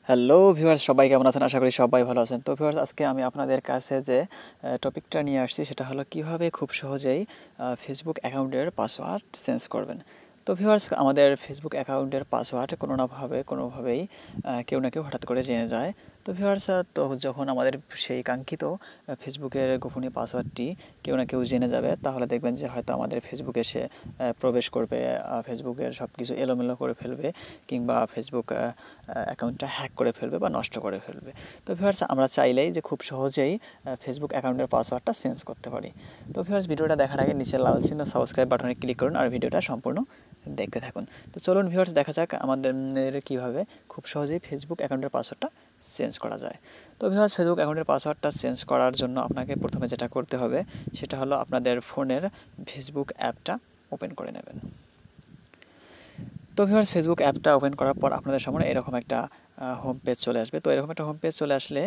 Hello viewers, সবাই কেমন আছেন? আশা করি সবাই ভালো আছেন। তো ভিউয়ার্স, আজকে আমি আপনাদের কাছে যে টপিকটা নিয়ে আসছি সেটা হলো কিভাবে খুব সহজেই ফেসবুক অ্যাকাউন্টের পাসওয়ার্ড চেঞ্জ করবেন। তো ভিউয়ার্স, আমাদের ফেসবুক অ্যাকাউন্টের পাসওয়ার্ড কোনোভাবেই কেউ না কেউ হঠাৎ করে জেনে যায়। তো ভিউয়ার্স, তো যখন আমাদের সেই কাঙ্ক্ষিত ফেসবুকের গোপনীয় পাসওয়ার্ডটি কেউ না কেউ জেনে যাবে, তাহলে দেখবেন যে হয়তো আমাদের ফেসবুকে সে প্রবেশ করবে, ফেসবুকের সব কিছু এলোমেলো করে ফেলবে, কিংবা ফেসবুক অ্যাকাউন্টটা হ্যাক করে ফেলবে বা নষ্ট করে ফেলবে। তো ভিউয়ার্স, আমরা চাইলেই যে খুব সহজেই ফেসবুক অ্যাকাউন্টের পাসওয়ার্ডটা চেঞ্জ করতে পারি। তো ভিউয়ার্স, ভিডিওটা দেখার আগে নিচে লাল চিহ্ন সাবস্ক্রাইব বাটনে ক্লিক করুন আর ভিডিওটা সম্পূর্ণ দেখতে থাকুন। তো চলুন ভিউয়ার্স, দেখা যাক আমাদের কীভাবে খুব সহজেই ফেসবুক অ্যাকাউন্টের পাসওয়ার্ডটা চেঞ্জ করা যায়। তো ভিউয়ার্স, ফেসবুক অ্যাকাউন্টের পাসওয়ার্ডটা চেঞ্জ করার জন্য আপনাকে প্রথমে যেটা করতে হবে সেটা হলো আপনাদের ফোনের ফেসবুক অ্যাপটা ওপেন করে নেবেন। তো ভিউয়ার্স, ফেসবুক অ্যাপটা ওপেন করার পর আপনাদের সামনে এরকম একটা হোম পেজ চলে আসবে। তো এরকম একটা হোম পেজ চলে আসলে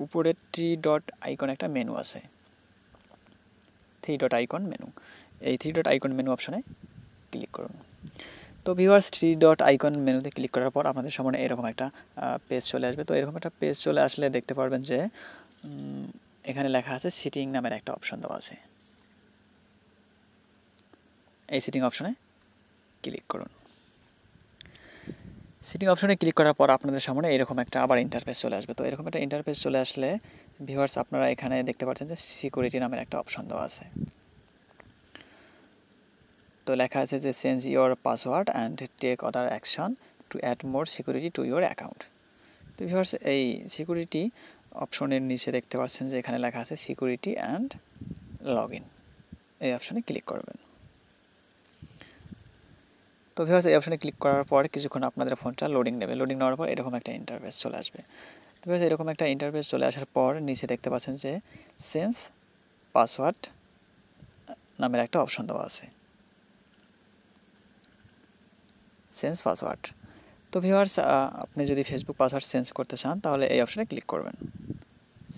উপরে থ্রি ডট আইকন একটা মেনু আছে, থ্রি ডট আইকন মেনু। এই থ্রি ডট আইকন মেনু অপশনে ক্লিক করুন। তো ভিউয়ার্স, থ্রি ডট আইকন মেনুতে ক্লিক করার পর আপনাদের সামনে এরকম একটা পেজ চলে আসবে। তো এরকম একটা পেজ চলে আসলে দেখতে পারবেন যে এখানে লেখা আছে সিটিং নামের একটা অপশন দেওয়া আছে। এই সিটিং অপশনে ক্লিক করুন। সিটিং অপশনে ক্লিক করার পর আপনাদের সামনে এরকম একটা আবার ইন্টারফেস চলে আসবে। তো এরকম একটা ইন্টারফেস চলে আসলে ভিউয়ার্স, আপনারা এখানে দেখতে পাচ্ছেন যে সিকিউরিটি নামের একটা অপশন দেওয়া আছে। তো লেখা আছে যে change your password and take other action to add more security to your account. তো ভিউয়ার্স, এই সিকিউরিটি অপশনের নিচে দেখতে পাচ্ছেন যে এখানে লেখা আছে সিকিউরিটি অ্যান্ড লগ ইন। এই অপশনে ক্লিক করবেন। তো ভিউয়ার্স, এই অপশনে ক্লিক করার পর কিছুক্ষণ আপনাদের ফোনটা লোডিং নেবে। লোডিং নেওয়ার পর এরকম একটা ইন্টারফেস চলে আসবে। তো ভিউয়ার্স, এরকম একটা ইন্টারফেস চলে আসার পর নিচে দেখতে পাচ্ছেন যে চেঞ্জ পাসওয়ার্ড নামের একটা অপশন দেওয়া আছে, চেঞ্জ পাসওয়ার্ড। তো ভিউয়ার্স, আপনি যদি ফেসবুক পাসওয়ার্ড চেঞ্জ করতে চান তাহলে এই অপশনে ক্লিক করবেন,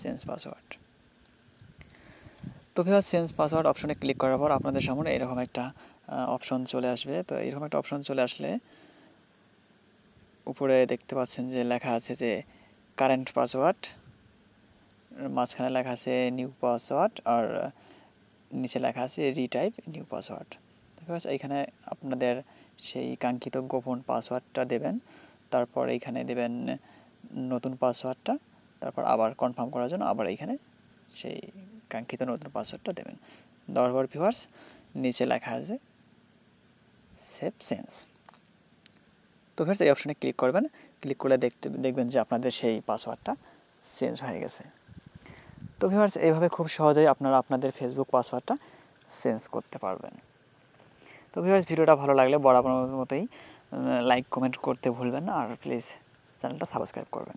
চেঞ্জ পাসওয়ার্ড। তো ভিউয়ার্স, চেঞ্জ পাসওয়ার্ড অপশনে ক্লিক করার পর আপনাদের সামনে এরকম একটা অপশন চলে আসবে। তো এরকম একটা অপশন চলে আসলে উপরে দেখতে পাচ্ছেন যে লেখা আছে যে কারেন্ট পাসওয়ার্ড, মাঝখানে লেখা আছে নিউ পাসওয়ার্ড, আর নিচে লেখা আছে রিটাইপ নিউ পাসওয়ার্ড। তো ভিউয়ার্স, এইখানে আপনাদের সেই কাঙ্ক্ষিত গোপন পাসওয়ার্ডটা দেবেন, তারপর এইখানে দেবেন নতুন পাসওয়ার্ডটা, তারপর আবার কনফার্ম করার জন্য আবার এইখানে সেই কাঙ্ক্ষিত নতুন পাসওয়ার্ডটা দেবেন। দেওয়ার পর ভিউয়ার্স, নিচে লেখা আছে সেভ চেঞ্জ। তো ভিউয়ার্স, এই অপশনে ক্লিক করবেন। ক্লিক করলে দেখবেন যে আপনাদের সেই পাসওয়ার্ডটা চেঞ্জ হয়ে গেছে। তো ভিউয়ার্স, এইভাবে খুব সহজেই আপনারা আপনাদের ফেসবুক পাসওয়ার্ডটা চেঞ্জ করতে পারবেন। তো ভিউয়ার্স, ভিডিওটা ভালো লাগলে বরাবর মতোই লাইক কমেন্ট করতে ভুলবেন না, আর প্লিজ চ্যানেলটা সাবস্ক্রাইব করবেন।